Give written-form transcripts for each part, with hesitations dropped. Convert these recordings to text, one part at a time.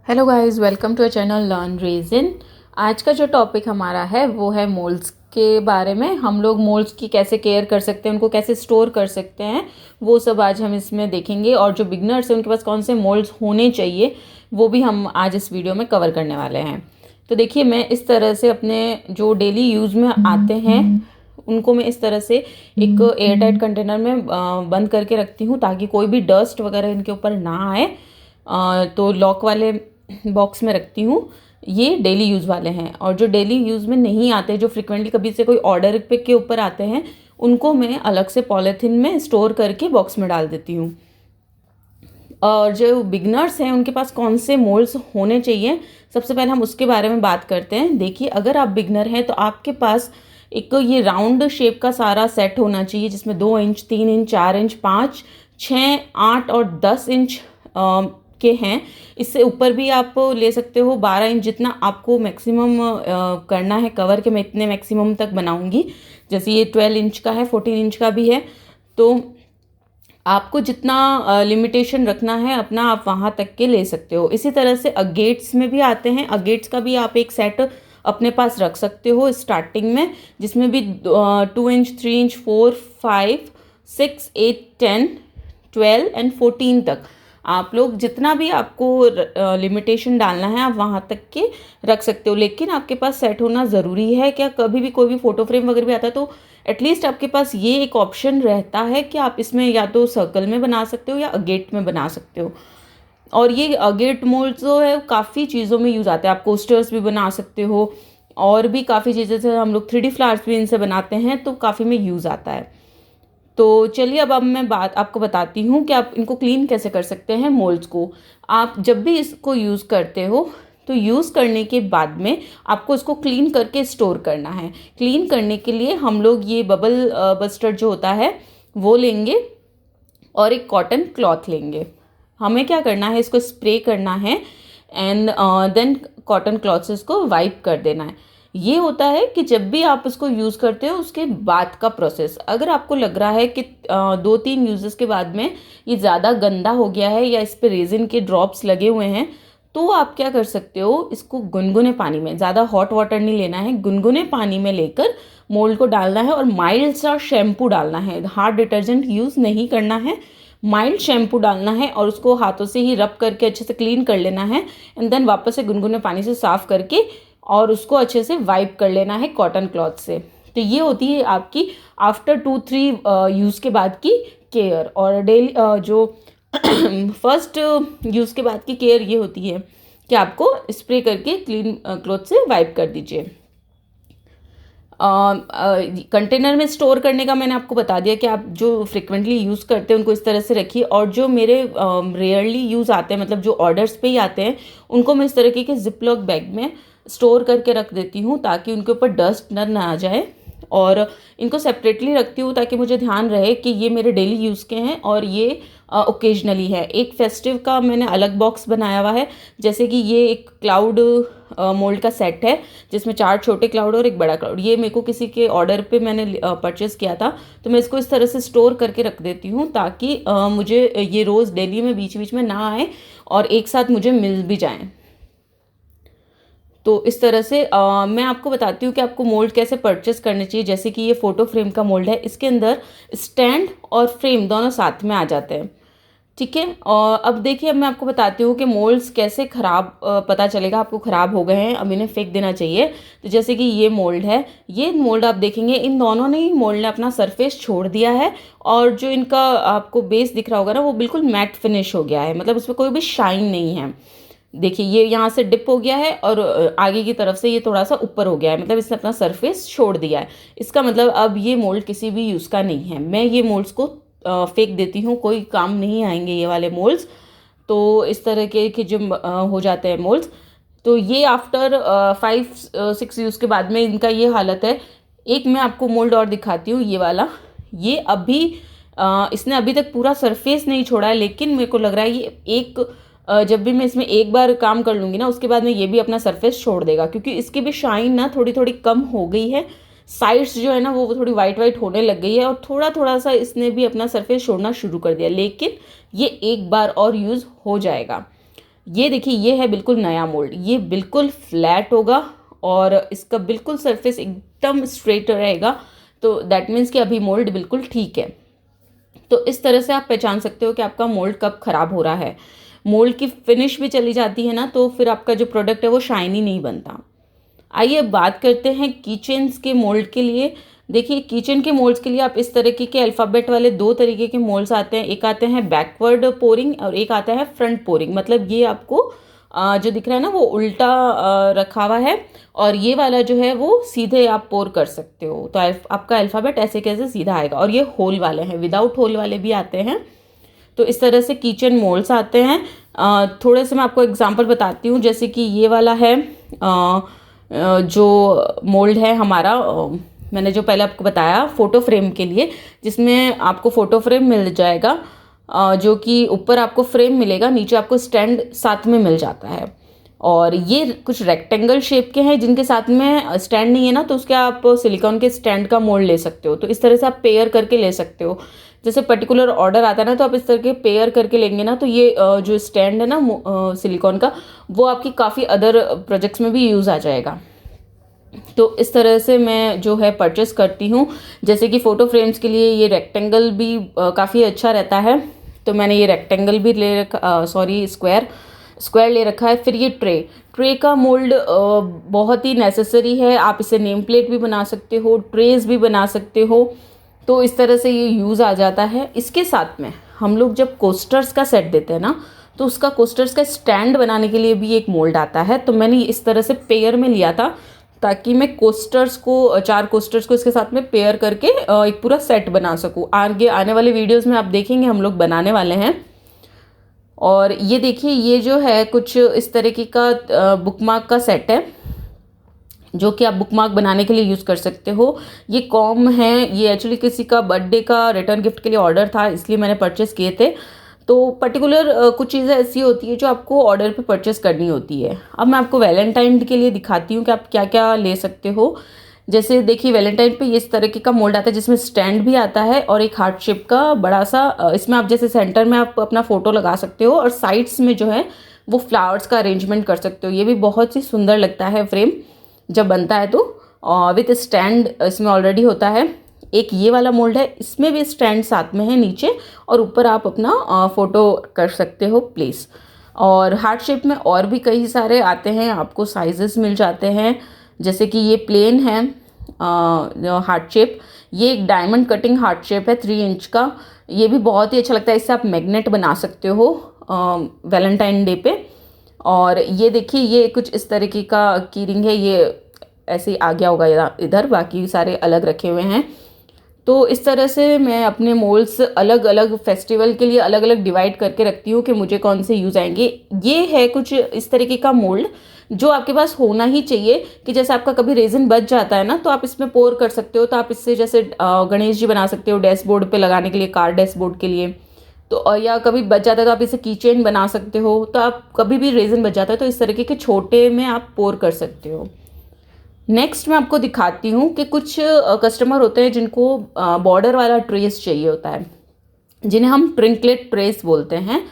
Hello guys, welcome to a channel learn resin. आज का जो टॉपिक हमारा है वो है मोल्ड्स के बारे में। हम लोग मोल्ड्स की कैसे केयर कर सकते हैं, उनको कैसे स्टोर कर सकते हैं, वो सब आज हम इसमें देखेंगे। और जो बिगनर्स हैं उनके पास कौन से मोल्ड्स होने चाहिए वो भी हम आज इस वीडियो में कवर करने वाले हैं। तो देखिए, मैं इस तरह से अपने जो डेली यूज़ में आते हैं उनको मैं इस तरह से एक एयर टाइट कंटेनर में बंद करके रखती हूँ ताकि कोई भी डस्ट वगैरह इनके ऊपर ना आए। तो लॉक वाले बॉक्स में रखती हूँ। ये डेली यूज़ वाले हैं। और जो डेली यूज़ में नहीं आते, जो फ्रिक्वेंटली कभी से कोई ऑर्डर पे के ऊपर आते हैं, उनको मैं अलग से पॉलीथीन में स्टोर करके बॉक्स में डाल देती हूँ। और जो बिगनर्स हैं उनके पास कौन से मोल्ड्स होने चाहिए, सबसे पहले हम उसके बारे में बात करते हैं। देखिए, अगर आप बिगनर हैं तो आपके पास एक ये राउंड शेप का सारा सेट होना चाहिए जिसमें 2 इंच, 3 इंच, 4 इंच, 5, 6, 8 और 10 इंच के हैं। इससे ऊपर भी आप ले सकते हो। 12 इंच जितना आपको मैक्सिमम करना है कवर के, मैं इतने मैक्सिमम तक बनाऊंगी। जैसे ये 12 इंच का है, 14 इंच का भी है। तो आपको जितना लिमिटेशन रखना है अपना, आप वहाँ तक के ले सकते हो। इसी तरह से अगेट्स में भी आते हैं। अगेट्स का भी आप एक सेट अपने पास रख सकते हो स्टार्टिंग में, जिसमें भी 2 इंच, 3 इंच, 4, 5, 6, 8, 10, 12 एंड 14 तक आप लोग जितना भी आपको लिमिटेशन डालना है आप वहाँ तक के रख सकते हो। लेकिन आपके पास सेट होना ज़रूरी है। क्या कभी भी कोई भी फ़ोटो फ्रेम वगैरह भी आता है तो एटलीस्ट आपके पास ये एक ऑप्शन रहता है कि आप इसमें या तो सर्कल में बना सकते हो या अगेट में बना सकते हो। और ये अगेट मोल्ड जो है काफ़ी चीज़ों में यूज़ आता है। आप कोस्टर्स भी बना सकते हो और भी काफ़ी चीज़ें से हम लोग 3D फ्लावर्स भी इनसे बनाते हैं, तो काफ़ी में यूज़ आता है। तो चलिए अब मैं बात आपको बताती हूँ कि आप इनको क्लीन कैसे कर सकते हैं मोल्ड्स को। आप जब भी इसको यूज़ करते हो तो यूज़ करने के बाद में आपको इसको क्लीन करके स्टोर करना है। क्लीन करने के लिए हम लोग ये बबल बस्टर जो होता है वो लेंगे और एक कॉटन क्लॉथ लेंगे। हमें क्या करना है, इसको स्प्रे करना है एंड देन कॉटन क्लॉथ से इसको वाइप कर देना है। ये होता है कि जब भी आप इसको यूज़ करते हो उसके बाद का प्रोसेस। अगर आपको लग रहा है कि 2-3 यूजेस के बाद में ये ज़्यादा गंदा हो गया है या इस पर रेजिन के ड्रॉप्स लगे हुए हैं, तो आप क्या कर सकते हो, इसको गुनगुने पानी में, ज़्यादा हॉट वाटर नहीं लेना है, गुनगुने पानी में लेकर मोल्ड को डालना है और माइल्ड सा शैम्पू डालना है। हार्ड डिटर्जेंट यूज़ नहीं करना है, माइल्ड शैम्पू डालना है और उसको हाथों से ही रब करके अच्छे से क्लीन कर लेना है एंड देन वापस से गुनगुने पानी से साफ़ करके और उसको अच्छे से वाइप कर लेना है कॉटन क्लॉथ से। तो ये होती है आपकी आफ्टर 2-3 यूज़ के बाद की केयर। और डेली जो फर्स्ट यूज़ के बाद की केयर ये होती है कि आपको स्प्रे करके क्लीन क्लॉथ से वाइप कर दीजिए। कंटेनर में स्टोर करने का मैंने आपको बता दिया कि आप जो फ्रिक्वेंटली यूज़ करते हैं उनको इस तरह से रखिए। और जो मेरे रेयरली यूज़ आते हैं, मतलब जो ऑर्डर्स पे ही आते हैं, उनको मैं इस तरीके के जिपलॉक बैग में स्टोर करके रख देती हूँ ताकि उनके ऊपर डस्ट ना आ जाए। और इनको सेपरेटली रखती हूँ ताकि मुझे ध्यान रहे कि ये मेरे डेली यूज़ के हैं और ये ओकेजनली है। एक फेस्टिव का मैंने अलग बॉक्स बनाया हुआ है। जैसे कि ये एक क्लाउड मोल्ड का सेट है जिसमें 4 छोटे क्लाउड और एक बड़ा क्लाउड। ये मेरे को किसी के ऑर्डर पे मैंने परचेज़ किया था, तो मैं इसको इस तरह से स्टोर करके रख देती हूँ ताकि मुझे ये रोज़ डेली में बीच बीच में ना आए और एक साथ मुझे मिल भी जाएँ। तो इस तरह से मैं आपको बताती हूँ कि आपको मोल्ड कैसे परचेस करने चाहिए। जैसे कि ये फ़ोटो फ्रेम का मोल्ड है, इसके अंदर स्टैंड और फ्रेम दोनों साथ में आ जाते हैं, ठीक है। और अब देखिए, अब मैं आपको बताती हूँ कि मोल्ड्स कैसे ख़राब पता चलेगा आपको ख़राब हो गए हैं, अब इन्हें फेंक देना चाहिए। तो जैसे कि ये मोल्ड है, ये मोल्ड आप देखेंगे इन दोनों ने ही मोल्ड ने अपना सरफेस छोड़ दिया है और जो इनका आपको बेस दिख रहा होगा ना, वो बिल्कुल मैट फिनिश हो गया है, मतलब उसमें कोई भी शाइन नहीं है। देखिए, ये यहाँ से डिप हो गया है और आगे की तरफ से ये थोड़ा सा ऊपर हो गया है, मतलब इसने अपना सरफेस छोड़ दिया है। इसका मतलब अब ये मोल्ड किसी भी यूज़ का नहीं है। मैं ये मोल्ड्स को फेंक देती हूँ, कोई काम नहीं आएंगे ये वाले मोल्ड्स। तो इस तरह के जो हो जाते हैं मोल्ड्स, तो ये आफ्टर 5-6 यूज़ के बाद में इनका ये हालत है। एक मैं आपको मोल्ड और दिखाती हूँ, ये वाला। ये अभी इसने अभी तक पूरा सरफेस नहीं छोड़ा है, लेकिन मेरे को लग रहा है ये एक जब भी मैं इसमें एक बार काम कर लूँगी ना, उसके बाद में ये भी अपना सरफेस छोड़ देगा, क्योंकि इसकी भी शाइन ना थोड़ी थोड़ी कम हो गई है। साइड्स जो है ना वो थोड़ी वाइट वाइट होने लग गई है और थोड़ा थोड़ा सा इसने भी अपना सरफेस छोड़ना शुरू कर दिया, लेकिन ये एक बार और यूज़ हो जाएगा। ये देखिए, ये है बिल्कुल नया मोल्ड, ये बिल्कुल फ्लैट होगा और इसका बिल्कुल सरफेस एकदम स्ट्रेट रहेगा। तो दैट मीन्स कि अभी मोल्ड बिल्कुल ठीक है। तो इस तरह से आप पहचान सकते हो कि आपका मोल्ड कब ख़राब हो रहा है। मोल्ड की फिनिश भी चली जाती है ना, तो फिर आपका जो प्रोडक्ट है वो शाइनी नहीं बनता। आइए अब बात करते हैं किचन्स के मोल्ड के लिए। देखिए, किचन के मोल्ड्स के लिए आप इस तरीके के अल्फ़ाबेट वाले दो तरीके के मोल्ड्स आते हैं। एक आते हैं बैकवर्ड पोरिंग और एक आता है फ्रंट पोरिंग। मतलब ये आपको जो दिख रहा है ना वो उल्टा रखा हुआ है, और ये वाला जो है वो सीधे आप पोर कर सकते हो। तो आपका अल्फ़ाबेट ऐसे कैसे सीधा आएगा। और ये होल वाले हैं, विदाउट होल वाले भी आते हैं। तो इस तरह से किचन मोल्ड्स आते हैं। थोड़े से मैं आपको एग्जांपल बताती हूँ। जैसे कि ये वाला है जो मोल्ड है हमारा, मैंने जो पहले आपको बताया फ़ोटो फ्रेम के लिए, जिसमें आपको फ़ोटो फ्रेम मिल जाएगा, जो कि ऊपर आपको फ्रेम मिलेगा, नीचे आपको स्टैंड साथ में मिल जाता है। और ये कुछ रेक्टेंगल शेप के हैं जिनके साथ में स्टैंड नहीं है ना, तो उसके आप सिलिकॉन के स्टैंड का मोल्ड ले सकते हो। तो इस तरह से आप पेयर करके ले सकते हो। जैसे पर्टिकुलर ऑर्डर आता है ना, तो आप इस तरह के पेयर करके लेंगे ना, तो ये जो स्टैंड है ना सिलिकॉन का, वो आपकी काफ़ी अदर प्रोजेक्ट्स में भी यूज़ आ जाएगा। तो इस तरह से मैं जो है परचेस करती हूँ। जैसे कि फ़ोटो फ्रेम्स के लिए ये रेक्टेंगल भी काफ़ी अच्छा रहता है, तो मैंने ये रेक्टेंगल भी ले रखा, स्क्वायर ले रखा है। फिर ये ट्रे का मोल्ड बहुत ही नेसेसरी है। आप इसे नेम प्लेट भी बना सकते हो, ट्रेस भी बना सकते हो। तो इस तरह से ये यूज़ आ जाता है। इसके साथ में हम लोग जब कोस्टर्स का सेट देते हैं ना, तो उसका कोस्टर्स का स्टैंड बनाने के लिए भी एक मोल्ड आता है। तो मैंने इस तरह से पेयर में लिया था, ताकि मैं कोस्टर्स को, 4 कोस्टर्स को इसके साथ में पेयर करके एक पूरा सेट बना सकूँ। आगे आने वाले वीडियोज़ में आप देखेंगे हम लोग बनाने वाले हैं। और ये देखिए, ये जो है कुछ इस तरीके का बुकमार्क का सेट है, जो कि आप बुकमार्क बनाने के लिए यूज़ कर सकते हो। ये कॉम है, ये एक्चुअली किसी का बर्थडे का रिटर्न गिफ्ट के लिए ऑर्डर था, इसलिए मैंने परचेस किए थे। तो पर्टिकुलर कुछ चीज़ें ऐसी होती है जो आपको ऑर्डर पे परचेस करनी होती है। अब मैं आपको वैलेंटाइन के लिए दिखाती हूँ कि आप क्या क्या ले सकते हो। जैसे देखिए, वैलेंटाइन पे इस तरीके का मोल्ड आता है, जिसमें स्टैंड भी आता है और एक हार्ट शेप का बड़ा सा, इसमें आप जैसे सेंटर में आप अपना फ़ोटो लगा सकते हो और साइड्स में जो है वो फ्लावर्स का अरेंजमेंट कर सकते हो। ये भी बहुत ही सुंदर लगता है फ्रेम जब बनता है तो। विथ स्टैंड इसमें ऑलरेडी होता है। एक ये वाला मोल्ड है, इसमें भी स्टैंड साथ में है नीचे, और ऊपर आप अपना फ़ोटो कर सकते हो प्लेस। और हार्ट शेप में और भी कई सारे आते हैं, आपको साइजेस मिल जाते हैं। जैसे कि ये प्लेन है हार्ट शेप, ये एक डायमंड कटिंग हार्ट शेप है 3 इंच का। ये भी बहुत ही अच्छा लगता है, इससे आप मैग्नेट बना सकते हो वैलेंटाइन डे पे। और ये देखिए, ये कुछ इस तरीके का की रिंग है, ये ऐसे ही आ गया होगा इधर, बाकी सारे अलग रखे हुए हैं। तो इस तरह से मैं अपने मोल्ड्स अलग अलग फेस्टिवल के लिए अलग अलग डिवाइड करके रखती हूँ कि मुझे कौन से यूज़ आएंगे। ये है कुछ इस तरीके का मोल्ड जो आपके पास होना ही चाहिए, कि जैसे आपका कभी रेजिन बच जाता है ना, तो आप इसमें पोर कर सकते हो। तो आप इससे जैसे गणेश जी बना सकते हो डैशबोर्ड पे लगाने के लिए, कार डैशबोर्ड के लिए। तो या कभी बच जाता है तो आप इसे की चेन बना सकते हो। तो आप कभी भी रेजिन बच जाता है तो इस तरीके के छोटे में आप पोर कर सकते हो। नेक्स्ट मैं आपको दिखाती हूँ कि कुछ कस्टमर होते हैं जिनको बॉर्डर वाला ट्रेस चाहिए होता है, जिन्हें हम ट्रिंकलेट ट्रेस बोलते हैं।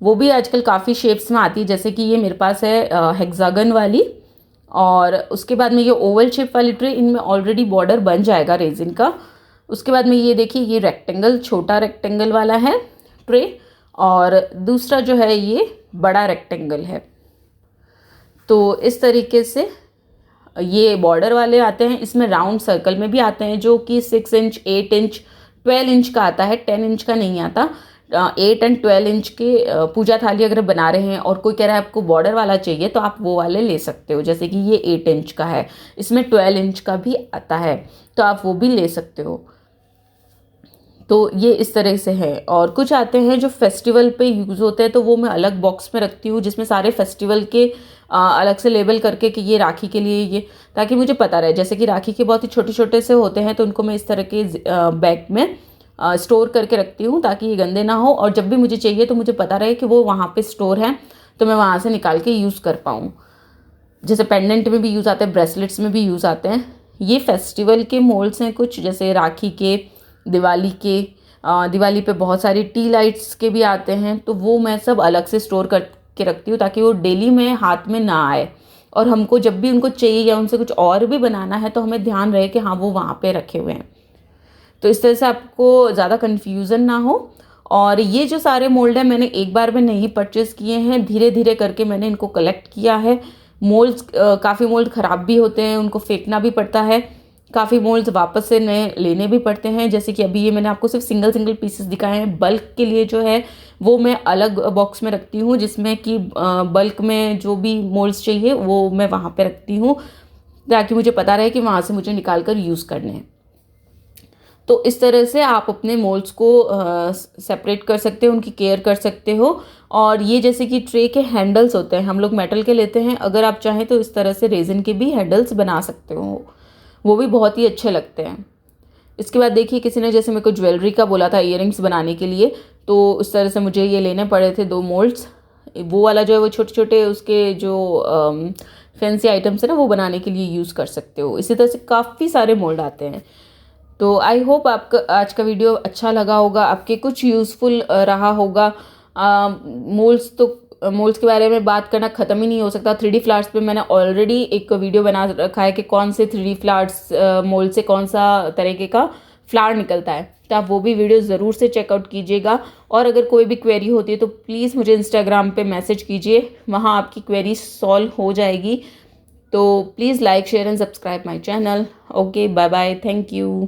वो भी आजकल काफ़ी शेप्स में आती है। जैसे कि ये मेरे पास है हेक्सागन वाली, और उसके बाद में ये ओवल शेप वाली ट्रे, इनमें ऑलरेडी बॉर्डर बन जाएगा रेजिन का। उसके बाद में ये देखिए, ये रेक्टेंगल, छोटा रेक्टेंगल वाला है ट्रे, और दूसरा जो है ये बड़ा रेक्टेंगल है। तो इस तरीके से ये बॉर्डर वाले आते हैं। इसमें राउंड सर्कल में भी आते हैं, जो कि 6 इंच, 8 इंच, 12 इंच का आता है, 10 इंच का नहीं आता। 8 एंड 12 इंच के पूजा थाली अगर बना रहे हैं और कोई कह रहा है आपको बॉर्डर वाला चाहिए, तो आप वो वाले ले सकते हो। जैसे कि ये 8 इंच का है, इसमें 12 इंच का भी आता है, तो आप वो भी ले सकते हो। तो ये इस तरह से है। और कुछ आते हैं जो फेस्टिवल पे यूज़ होते हैं, तो वो मैं अलग बॉक्स में रखती हूँ, जिसमें सारे फेस्टिवल के अलग से लेबल करके कि ये राखी के लिए, ये ताकि मुझे पता रहे। जैसे कि राखी के बहुत ही छोटे छोटे से होते हैं, तो उनको मैं इस तरह के बैग में स्टोर करके रखती हूँ, ताकि ये गंदे ना हो, और जब भी मुझे चाहिए तो मुझे पता रहे कि वो वहाँ पे स्टोर है, तो मैं वहाँ से निकाल के यूज़ कर पाऊँ। जैसे पेंडेंट में भी यूज़ आते हैं, ब्रेसलेट्स में भी यूज़ आते हैं। ये फेस्टिवल के मोल्ड्स हैं कुछ, जैसे राखी के, दिवाली के। दिवाली पे बहुत सारी टी लाइट्स के भी आते हैं, तो वो मैं सब अलग से स्टोर के रखती हूँ ताकि वो डेली में हाथ में ना आए, और हमको जब भी उनको चाहिए या उनसे कुछ और भी बनाना है तो हमें ध्यान रहे कि हाँ वो वहाँ पे रखे हुए हैं। तो इस तरह से आपको ज़्यादा कन्फ्यूज़न ना हो। और ये जो सारे मोल्ड हैं मैंने एक बार में नहीं परचेज़ किए हैं, धीरे धीरे करके मैंने इनको कलेक्ट किया है। मोल्ड्स काफ़ी मोल्ड ख़राब भी होते हैं, उनको फेंकना भी पड़ता है, काफ़ी मोल्ड्स वापस से नए लेने भी पड़ते हैं। जैसे कि अभी ये मैंने आपको सिर्फ सिंगल सिंगल पीसेस दिखाए हैं। बल्क के लिए जो है वो मैं अलग बॉक्स में रखती हूँ, जिसमें कि बल्क में जो भी मोल्ड्स चाहिए वो मैं वहाँ पे रखती हूँ, ताकि मुझे पता रहे कि वहाँ से मुझे निकाल कर यूज़ करने हैं। तो इस तरह से आप अपने मोल्ड्स को सेपरेट कर सकते हो, उनकी केयर कर सकते हो। और ये जैसे कि ट्रे के हैंडल्स होते हैं, हम लोग मेटल के लेते हैं, अगर आप चाहें तो इस तरह से रेजिन के भी हैंडल्स बना सकते हो, वो भी बहुत ही अच्छे लगते हैं। इसके बाद देखिए किसी ने जैसे मेरे को ज्वेलरी का बोला था इयररिंग्स बनाने के लिए, तो इस तरह से मुझे ये लेने पड़े थे 2 मोल्ड्स। वो वाला जो है वो छोटे छोटे उसके जो फैंसी आइटम्स है ना वो बनाने के लिए यूज़ कर सकते हो। इसी तरह से काफ़ी सारे मोल्ड आते हैं। तो आई होप आपका आज का वीडियो अच्छा लगा होगा, आपके कुछ यूज़फुल रहा होगा। मोल्ड्स के बारे में बात करना ख़त्म ही नहीं हो सकता। 3D फ्लावर्स पे मैंने ऑलरेडी एक वीडियो बना रखा है कि कौन से 3D फ्लावर्स मोल्ड से कौन सा तरीके का फ्लावर निकलता है, तो आप वो भी वीडियो ज़रूर से चेकआउट कीजिएगा। और अगर कोई भी क्वेरी होती है तो प्लीज़ मुझे इंस्टाग्राम पे मैसेज कीजिए, वहाँ आपकी क्वेरी सॉल्व हो जाएगी। तो please like share and subscribe my channel. Okay, bye bye, thank you.